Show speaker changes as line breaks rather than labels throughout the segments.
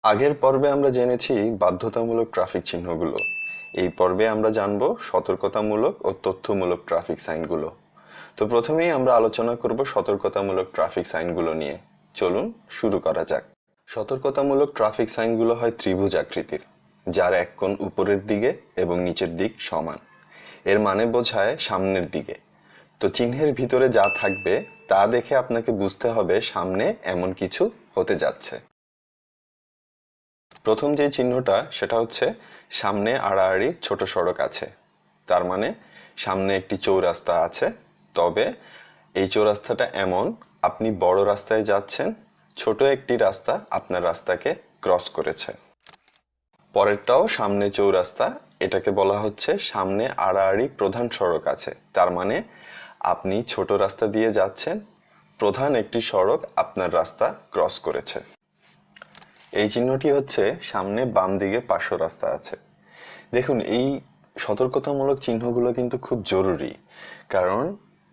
আগের পর্বে আমরা জেনেছি বাধ্যতামূলক ট্রাফিক চিহ্নগুলো। এই পর্বে আমরা জানব সতর্কতামূলক ও তথ্যমূলক ট্রাফিক সাইনগুলো। তো প্রথমেই আমরা আলোচনা করব সতর্কতামূলক ট্রাফিক সাইনগুলো নিয়ে। চলুন শুরু করা যাক। সতর্কতামূলক ট্রাফিক সাইনগুলো হয় ত্রিভুজ আকৃতির, যার এক কোণ উপরের দিকে এবং নিচের দিক সমান। এর মানে বোঝায় সামনের দিকে। তো চিহ্নের ভিতরে যা থাকবে তা দেখে আপনাকে বুঝতে হবে সামনে এমন কিছু হতে যাচ্ছে। প্রথম যে চিহ্নটা সেটা হচ্ছে সামনে আড়াআড়ি ছোট সড়ক আছে। তার মানে সামনে একটি চৌরাস্তা আছে, তবে এই চৌরাস্তাটা এমন আপনি বড় রাস্তায় যাচ্ছেন, ছোট একটি রাস্তা আপনার রাস্তাকে ক্রস করেছে। পরেরটাও সামনে চৌরাস্তা, এটাকে বলা হচ্ছে সামনে আড়াআড়ি প্রধান সড়ক আছে। তার মানে আপনি ছোট রাস্তা দিয়ে যাচ্ছেন, প্রধান একটি সড়ক আপনার রাস্তা ক্রস করেছে। এই চিহ্নটি হচ্ছে সামনে বাম দিকে পার্শ্ব রাস্তা আছে। দেখুন, এই সতর্কতামূলক চিহ্নগুলো কিন্তু খুব জরুরি, কারণ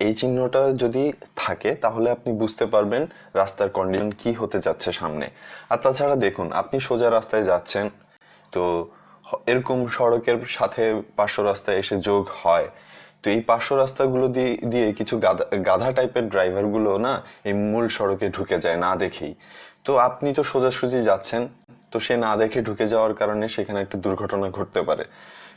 এই চিহ্নটা যদি থাকে তাহলে আপনি বুঝতে পারবেন রাস্তার কন্ডিশন কি হতে যাচ্ছে সামনে। আর তাছাড়া দেখুন, আপনি সোজা রাস্তায় যাচ্ছেন, তো এরকম সড়কের সাথে পার্শ্ব রাস্তায় এসে যোগ হয়। তো এই পার্শ্ব রাস্তাগুলো দিয়ে কিছু গাধা টাইপের ড্রাইভার গুলো না এই মূল সড়কে ঢুকে যায় না দেখেই। তো আপনি তো সোজাসুজি যাচ্ছেন, তো সে না দেখে ঢুকে যাওয়ার কারণে সেখানে একটা দুর্ঘটনা ঘটতে পারে।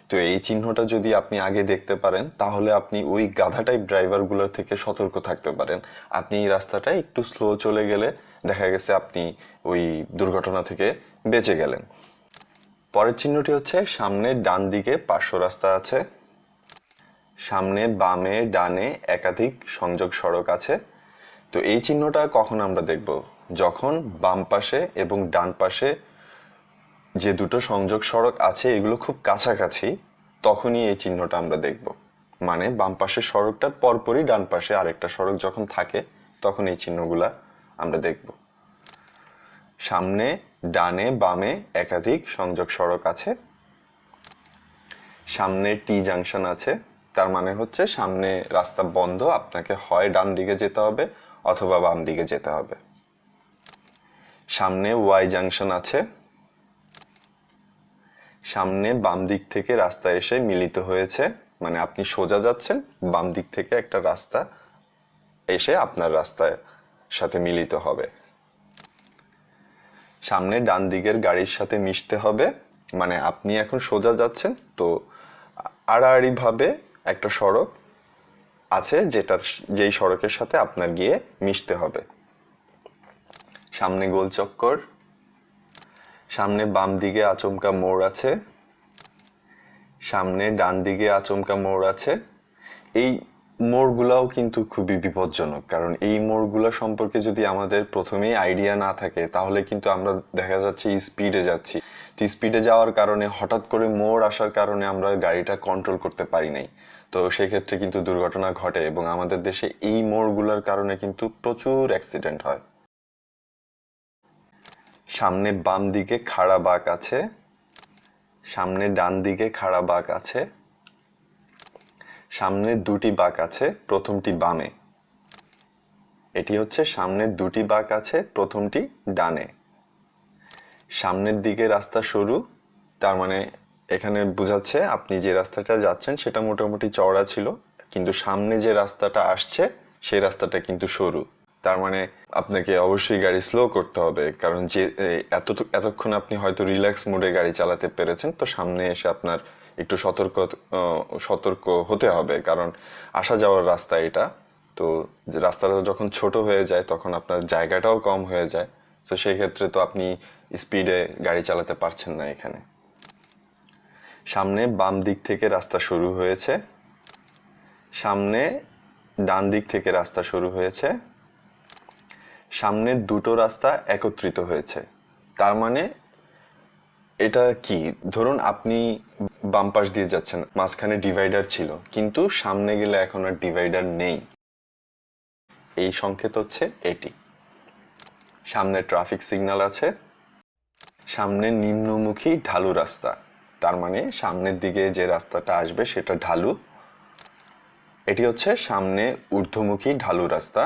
তো এই চিহ্নটা যদি আপনি আগে দেখতে পারেন তাহলে আপনি ওই গাধা টাইপ ড্রাইভার গুলোর থেকে সতর্ক থাকতে পারেন। আপনি এই রাস্তাটা একটু স্লো চলে গেলে দেখা গেছে আপনি ওই দুর্ঘটনা থেকে বেঁচে গেলেন। পরের চিহ্নটি হচ্ছে সামনে ডান দিকে পার্শ্ব রাস্তা আছে, সামনে বামে ডানে একাধিক সংযোগ সড়ক আছে। তো এই চিহ্নটা কখন আমরা দেখব? যখন বাম পাশে এবং ডান পাশে যে দুটো সংযোগ সড়ক আছে এগুলো খুব কাছাকাছি, তখনই এই চিহ্নটা আমরা দেখব। মানে বাম পাশের সড়কটার পরপরই ডান পাশে আরেকটা সড়ক যখন থাকে তখন এই চিহ্নগুলা আমরা দেখব। সামনে ডানে বামে একাধিক সংযোগ সড়ক আছে, সামনে টি জাংশন আছে, তার মানে হচ্ছে সামনে রাস্তা বন্ধ, আপনাকে হয় ডান দিকে যেতে হবে অথবা বাম দিকে যেতে হবে। সামনে ওয়াই জাংশন আছে, সামনে বাম দিক থেকে রাস্তা এসে মিলিত হয়েছে, মানে আপনি সোজা যাচ্ছেন, বাম দিক থেকে একটা রাস্তা এসে আপনার রাস্তার সাথে মিলিত হবে। সামনে ডান দিকের গাড়ির সাথে মিশতে হবে, মানে আপনি এখন সোজা যাচ্ছেন, তো আড়াআড়ি ভাবে একটা সড়ক আছে যেই সড়কের সাথে আপনার গিয়ে মিশতে হবে। সামনে গোল চক্কর, সামনে বাম দিকে আচমকা মোড় আছে, সামনে ডান দিকে আচমকা মোড় আছে। এই মোড়গুলাও কিন্তু খুবই বিপজ্জনক, কারণ এই মোড়গুলা সম্পর্কে যদি আমাদের প্রথমেই আইডিয়া না থাকে তাহলে কিন্তু আমরা দেখা যাচ্ছে স্পিডে যাচ্ছি, তো স্পিডে যাওয়ার কারণে হঠাৎ করে মোড় আসার কারণে আমরা গাড়িটা কন্ট্রোল করতে পারি নাই। তো সেক্ষেত্রে কিন্তু দুর্ঘটনা ঘটে এবং আমাদের দেশে এই মোড়গুলোর কারণে কিন্তু প্রচুর অ্যাক্সিডেন্ট হয়। সামনে বাম দিকে খাড়া বাঁক আছে, সামনে ডান দিকে খাড়া বাঁক আছে, সামনে দুটি বাঁক আছে, প্রথমটি বামে। এটি হচ্ছে সামনের দুটি বাঁক আছে, প্রথমটি ডানে। সামনের দিকে রাস্তা সরু, তার মানে এখানে বোঝাচ্ছে আপনি যে রাস্তাটা যাচ্ছেন সেটা মোটামুটি চওড়া ছিল, কিন্তু সামনে যে রাস্তাটা আসছে সেই রাস্তাটা কিন্তু সরু। তার মানে আপনাকে অবশ্যই গাড়ি স্লো করতে হবে, কারণ যে এতক্ষণ আপনি হয়তো রিল্যাক্স মোডে গাড়ি চালাতে পেরেছেন, তো সামনে এসে আপনার একটু সতর্ক হতে হবে, কারণ আসা যাওয়ার রাস্তা এটা। তো রাস্তাটা যখন ছোট হয়ে যায় তখন আপনার জায়গাটাও কম হয়ে যায়, তো সেই ক্ষেত্রে তো আপনি স্পিডে গাড়ি চালাতে পারছেন না এখানে। সামনে বাম দিক থেকে রাস্তা শুরু হয়েছে, সামনে ডান দিক থেকে রাস্তা শুরু হয়েছে, সামনের দুটো রাস্তা একত্রিত হয়েছে। তার মানে এটা কি? ধরুন আপনি বাম পাশ দিয়ে যাচ্ছেন, মাঝখানে ডিভাইডার ছিল, কিন্তু সামনে গেলে এখন আর ডিভাইডার নেই। এই সংকেত হচ্ছে এটি। সামনে ট্রাফিক সিগন্যাল আছে, সামনে নিম্নমুখী ঢালু রাস্তা, তার মানে সামনের দিকে যে রাস্তাটা আসবে সেটা ঢালু। এটি হচ্ছে সামনে ঊর্ধ্বমুখী ঢালু রাস্তা।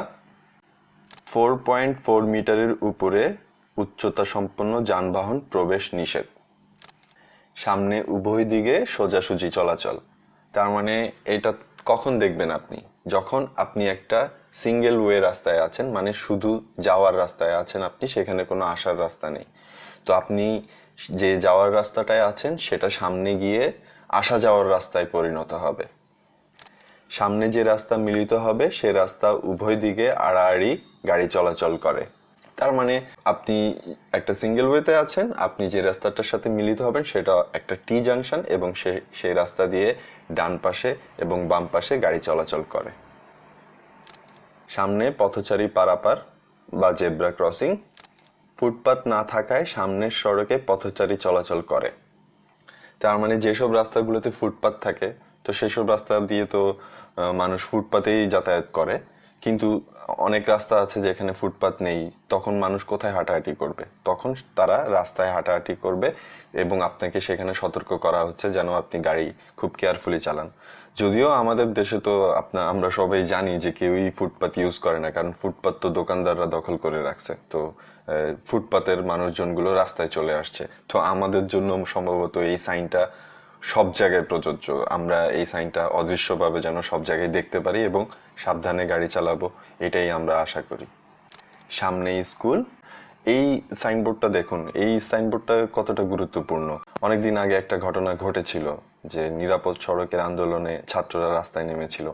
4.4 মিটারের উপরে উচ্চতা সম্পন্ন যানবাহন প্রবেশ নিষেধ। সামনে উভয় দিকে সোজাসুজি চলাচল। তার মানে এটা কখন দেখবেন আপনি? যখন আপনি একটা সিঙ্গেল ওয়ে রাস্তায় আছেন, মানে শুধু যাওয়ার রাস্তায় আছেন আপনি, সেখানে কোনো আসার রাস্তা নেই। তো আপনি যে যাওয়ার রাস্তাটায় আছেন সেটা সামনে গিয়ে আসা যাওয়ার রাস্তায় পরিণত হবে। সামনে যে রাস্তা মিলিত হবে সে রাস্তা উভয় দিকে আড়াআড়ি গাড়ি চলাচল করে। তার মানে আপনি একটা সিঙ্গেল ওয়েতে আছেন, আপনি যে রাস্তাটার সাথে মিলিত হবেন সেটা একটা টি জাংশন, এবং সেই রাস্তা দিয়ে ডান পাশে এবং বাম পাশে গাড়ি চলাচল করে। সামনে পথচারী পারাপার বা জেব্রা ক্রসিং। ফুটপাত না থাকায় সামনের সড়কে পথচারী চলাচল করে। তার মানে যেসব রাস্তাগুলোতে ফুটপাত থাকে, তো সেসব রাস্তা দিয়ে তো মানুষ ফুটপাতেই যাতায়াত করে, কিন্তু অনেক রাস্তা আছে যেখানে ফুটপাত নেই, তখন মানুষ কোথায় হাঁটাহাঁটি করবে? তখন তারা রাস্তায় হাঁটাহাঁটি করবে, এবং আপনাকে সেখানে সতর্ক করা হচ্ছে যেন আপনি গাড়ি খুব কেয়ারফুলি চালান। যদিও আমাদের দেশে তো আমরা সবাই জানি যে কেউই ফুটপাত ইউজ করে না, কারণ ফুটপাত তো দোকানদাররা দখল করে রাখছে। তো ফুটপাতের মানুষজনগুলো রাস্তায় চলে আসছে। তো আমাদের জন্য সম্ভবত এই সাইনটা সব জায়গায় প্রযোজ্য। আমরা এই সাইনটা অদৃশ্যভাবে যেন সব জায়গায় দেখতে পারি এবং সাবধানে গাড়ি চালাবো, এটাই আমরা আশা করি। সামনে স্কুল। এই সাইনবোর্ডটা দেখুন, এই সাইনবোর্ডটা কতটা গুরুত্বপূর্ণ। অনেকদিন আগে একটা ঘটনা ঘটেছিল যে নিরাপদ সড়কের আন্দোলনে ছাত্ররা রাস্তায় নেমেছিল।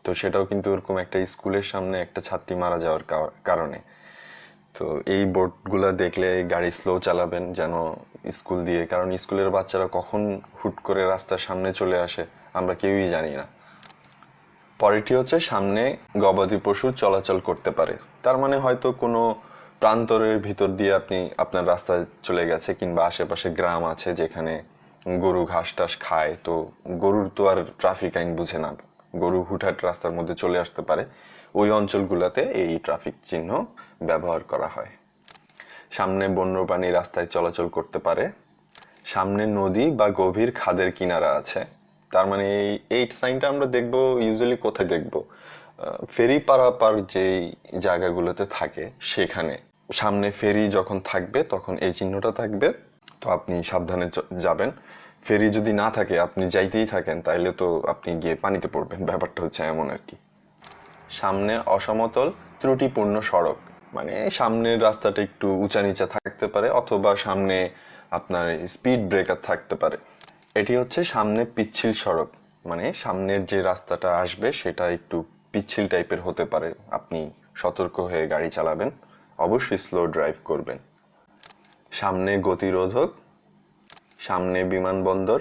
তো সেটাও কিন্তু এরকম একটা স্কুলের সামনে একটা ছাত্রী মারা যাওয়ার কারণে। তো এই বোর্ডগুলো দেখলে গাড়ি স্লো চালাবেন যেন স্কুল দিয়ে, কারণ স্কুলের বাচ্চারা কখন হুট করে রাস্তার সামনে চলে আসে আমরা কেউই জানি না। পরেরটি হচ্ছে সামনে গবাদি পশু চলাচল করতে পারে। তার মানে হয়তো কোনো প্রান্তরের ভিতর দিয়ে আপনি আপনার রাস্তায় চলে গেছে, কিংবা আশেপাশে গ্রাম আছে যেখানে গরু ঘাস টাস খায়, তো গরুর তো আর ট্রাফিক আইন বুঝে না, গরু হুটহাট রাস্তার মধ্যে চলে আসতে পারে। ওই অঞ্চলগুলোতে এই ট্রাফিক চিহ্ন ব্যবহার করা হয়। সামনে বন্যপ্রাণী রাস্তায় চলাচল করতে পারে। সামনে নদী বা গভীর খাদের কিনারা আছে। তার মানে এই সাইনটা আমরা দেখব ইউজুয়ালি কোথায় দেখব? ফেরি পারাপার যেই জায়গাগুলোতে থাকে সেখানে। সামনে ফেরি যখন থাকবে তখন এই চিহ্নটা থাকবে, তো আপনি সাবধানে যাবেন। ফেরি যদি না থাকে, আপনি যাইতেই থাকেন, তাইলে তো আপনি গিয়ে পানিতে পড়বেন। ব্যাপারটা হচ্ছে এমন আর কি। সামনে অসমতল ত্রুটিপূর্ণ সড়ক, মানে সামনের রাস্তাটা একটু উঁচা নিচা থাকতে পারে, অথবা সামনে আপনার স্পিড ব্রেকার থাকতে পারে। এটি হচ্ছে সামনে পিচ্ছিল সড়ক, মানে সামনের যে রাস্তাটা আসবে সেটা একটু পিচ্ছিল টাইপের হতে পারে। আপনি সতর্ক হয়ে গাড়ি চালাবেন, অবশ্যই স্লো ড্রাইভ করবেন। সামনে গতিরোধক। সামনে বিমানবন্দর।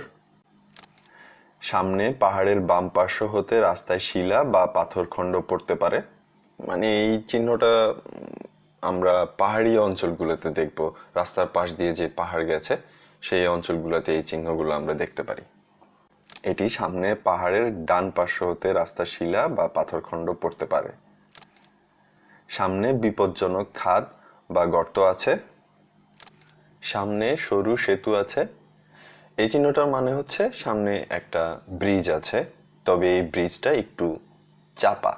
সামনে পাহাড়ের বাম পার্শ্ব হতে রাস্তায় শিলা বা পাথরখণ্ড পড়তে পারে, মানে এই চিহ্নটা আমরা পাহাড়ি অঞ্চলগুলোতে দেখব। রাস্তার পাশ দিয়ে যে পাহাড় গেছে সেই অঞ্চলগুলোতে এই চিহ্নগুলো আমরা দেখতে পারি। এটি সামনে পাহাড়ের ডান পার্শ্ব হতে রাস্তার শিলা বা পাথরখণ্ড পড়তে পারে। সামনে বিপজ্জনক খাদ বা গর্ত আছে। সামনে সরু সেতু আছে। এই চিহ্নটার মানে হচ্ছে সামনে একটা ব্রিজ আছে, তবে এই ব্রিজটা একটু চাপা,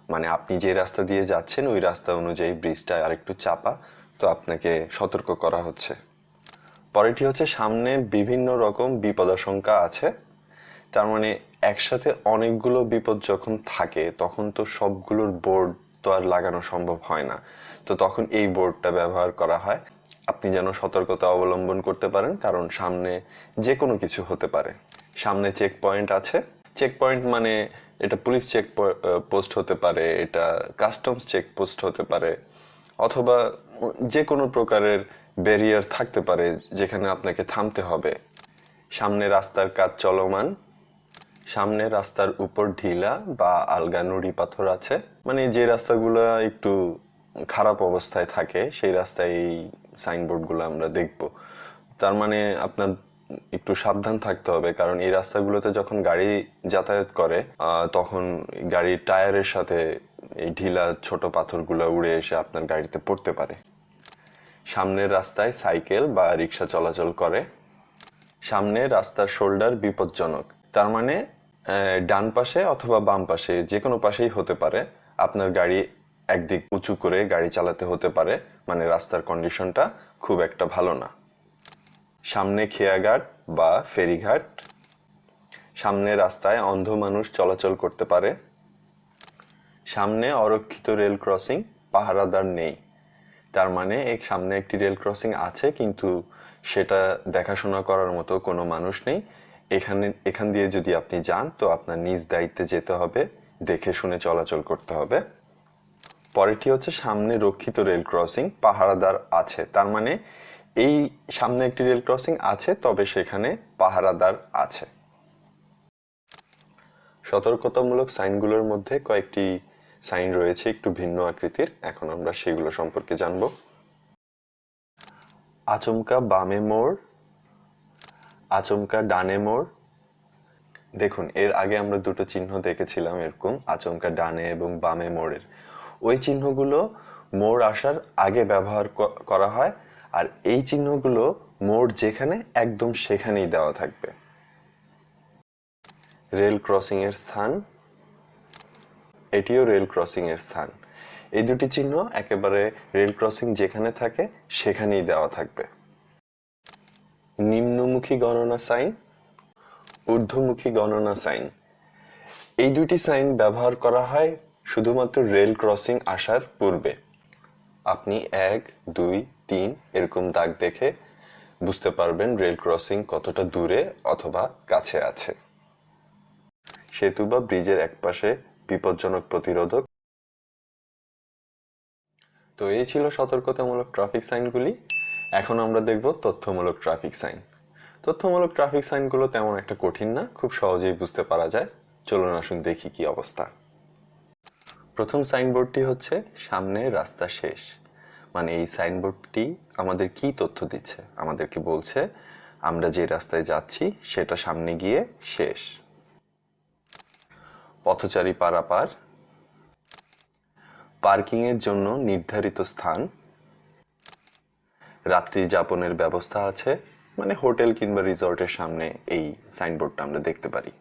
মানে আপনি যে রাস্তা দিয়ে যাচ্ছেন ওই রাস্তা অনুযায়ী ব্রিজটা আর একটু চাপা, তো আপনাকে সতর্ক করা হচ্ছে। পরেরটি হচ্ছে সামনে বিভিন্ন রকম বিপদাশঙ্কা আছে। তার মানে একসাথে অনেকগুলো বিপদ যখন থাকে তখন তো সবগুলোর বোর্ড তো আর লাগানো সম্ভব হয় না, তো তখন এই বোর্ডটা ব্যবহার করা হয় আপনি যেন সতর্কতা অবলম্বন করতে পারেন, কারণ সামনে যে কোনো কিছু হতে পারে। সামনে চেক পয়েন্ট আছে। চেক পয়েন্ট মানে এটা পুলিশ চেক পোস্ট হতে পারে, এটা কাস্টমস চেক পোস্ট হতে পারে, অথবা যে কোনো প্রকারের ব্যারিয়ার থাকতে পারে যেখানে আপনাকে থামতে হবে। সামনে রাস্তার কাজ চলমান। সামনে রাস্তার উপর ঢিলা বা আলগা নুড়ি পাথর আছে, মানে যে রাস্তাগুলো একটু খারাপ অবস্থায় থাকে সেই রাস্তায় এই সাইনবোর্ডগুলো আমরা দেখব। তার মানে আপনার একটু সাবধান থাকতে হবে, কারণ এই রাস্তাগুলোতে যখন গাড়ি যাতায়াত করে তখন গাড়ির টায়ারের সাথে এই ঢিলা ছোট পাথরগুলো উড়ে এসে আপনার গাড়িতে পড়তে পারে। সামনের রাস্তায় সাইকেল বা রিক্সা চলাচল করে। সামনে রাস্তার শোল্ডার বিপজ্জনক, তার মানে ডান পাশে অথবা বাম পাশে যে কোনো পাশেই হতে পারে আপনার গাড়ি একদিক উঁচু করে গাড়ি চালাতে হতে পারে, মানে রাস্তার কন্ডিশনটা খুব একটা ভালো না। সামনে খেয়াঘাট বা ফেরিঘাট, সামনে রাস্তায় অন্ধ মানুষ চলাচল করতে পারে, সামনে অরক্ষিত রেল ক্রসিং, পাহারাদার নেই। তার মানে সামনে একটি রেল ক্রসিং আছে কিন্তু সেটা দেখাশোনা করার মতো কোনো মানুষ নেই। এখান দিয়ে যদি আপনি যান তো আপনার নিজ দায়িত্বে যেতে হবে, দেখে শুনে চলাচল করতে হবে। পরেরটি হচ্ছে সামনে রক্ষিত রেল ক্রসিং, পাহারাদার আছে। তার মানে এই সামনে একটি রেল ক্রসিং আছে, তবে সেখানে পাহারাদার আছে। সতর্কতামূলক সাইনগুলোর মধ্যে কয়েকটি সাইন রয়েছে একটু ভিন্ন আকৃতির, এখন আমরা সেগুলো সম্পর্কে জানব। আচমকা বামে মোড়, আচমকা ডানে মোড়। দেখুন, এর আগে আমরা দুটো চিহ্ন দেখেছিলাম এরকম, আচমকা ডানে এবং বামে মোড়ের। ওই চিহ্নগুলো মোড় আসার আগে ব্যবহার করা হয়, আর এই চিহ্নগুলো মোড় যেখানে একদম সেখানেই দেওয়া থাকবে। রেল ক্রসিং এর স্থান, এটিও রেল ক্রসিং এর স্থান। এই দুটি চিহ্ন একেবারে রেল ক্রসিং যেখানে থাকে সেখানেই দেওয়া থাকবে। নিম্নমুখী গণনা সাইন, ঊর্ধ্বমুখী গণনা সাইন। এই দুটি সাইন ব্যবহার করা হয় শুধুমাত্র রেল ক্রসিং আসার পূর্বে। আপনি 1, 2, 3 এরকম দাগ দেখে বুঝতে পারবেন রেল ক্রসিং কতটা দূরে অথবা কাছে আছে। সেতু বা ব্রিজের একপাশে বিপজ্জনক প্রতিরোধক। তো এই ছিল সতর্কতামূলক ট্রাফিক সাইনগুলি। এখন আমরা দেখব তথ্যমূলক ট্রাফিক সাইন। তথ্যমূলক ট্রাফিক সাইনগুলো তেমন একটা কঠিন না, খুব সহজেই বুঝতে পারা যায়। চলুন আসুন দেখি কি অবস্থা। প্রথম সাইনবোর্ডটি হচ্ছে সামনে রাস্তা শেষ। মানে এই সাইনবোর্ডটি আমাদের কি তথ্য দিচ্ছে? আমাদেরকে বলছে আমরা যে রাস্তায় যাচ্ছি সেটা সামনে গিয়ে শেষ। পথচারী পারাপার, পার্কিং এর জন্য নির্ধারিত স্থান, রাত্রি যাপনের ব্যবস্থা আছে, মানে হোটেল কিংবা রিসর্টের সামনে এই সাইনবোর্ডটা আমরা দেখতে পারি।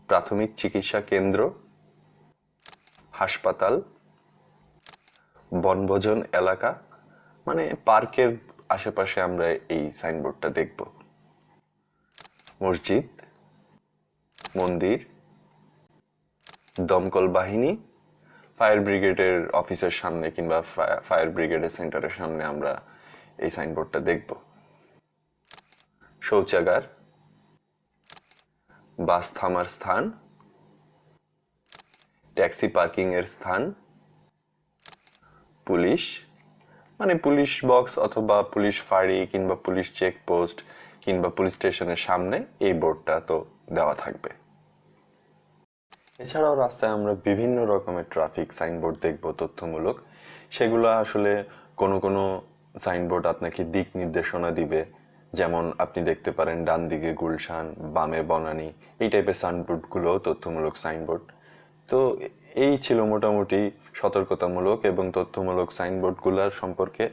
প্রাথমিক চিকিৎসা কেন্দ্র, হাসপাতাল, বনভোজন এলাকা, মানে পার্কের আশেপাশে আমরা এই সাইনবোর্ডটা দেখব। মসজিদ, মন্দির, দমকল বাহিনী, ফায়ার ব্রিগেডের অফিসের সামনে কিংবা ফায়ার ব্রিগেডের সেন্টারের সামনে আমরা এই সাইনবোর্ডটা দেখব। শৌচাগার, বাস থামার স্থান, ট্যাক্সি পার্কিং এর স্থান, পুলিশ, মানে পুলিশ বক্স অথবা পুলিশ ফাঁড়ি কিংবা পুলিশ চেকপোস্ট কিংবা পুলিশ স্টেশনের সামনে এই বোর্ডটা তো দেওয়া থাকবে। এছাড়াও রাস্তায় আমরা বিভিন্ন রকমের ট্রাফিক সাইনবোর্ড দেখব তথ্যমূলক। সেগুলো আসলে কোনো সাইনবোর্ড আপনাকে দিক নির্দেশনা দিবে, যেমন আপনি দেখতে পারেন ডান দিকে গুলশান, বামে বনানী, এই টাইপের সাইনবোর্ডগুলো তথ্যমূলক সাইনবোর্ড। তো এই ছিল মোটামুটি সতর্কতামূলক এবং তথ্যমূলক সাইনবোর্ডগুলোর সম্পর্কে।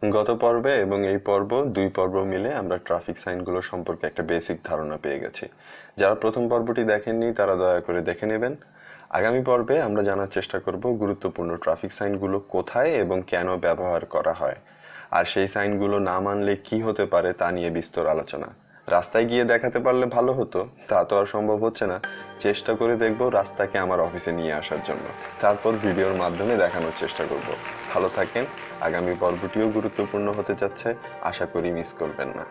গত পর্বে এবং এই পর্ব, দুই পর্ব মিলে আমরা ট্রাফিক সাইনগুলো সম্পর্কে একটা বেসিক ধারণা পেয়ে গেছি। যারা প্রথম পর্বটি দেখেননি তারা দয়া করে দেখে নেবেন। আগামী পর্বে আমরা জানার চেষ্টা করব গুরুত্বপূর্ণ ট্রাফিক সাইনগুলো কোথায় এবং কেন ব্যবহার করা হয়, আর সেই সাইনগুলো না মানলে কি হতে পারে তা নিয়ে বিস্তর আলোচনা। রাস্তায় গিয়ে দেখাতে পারলে ভালো হতো, তা তো আর সম্ভব হচ্ছে না। চেষ্টা করে দেখব রাস্তাকে আমার অফিসে নিয়ে আসার জন্য, তারপর ভিডিওর মাধ্যমে দেখানোর চেষ্টা করব। ভালো থাকেন। আগামী পর্বটিও গুরুত্বপূর্ণ হতে যাচ্ছে, আশা করি মিস করবেন না।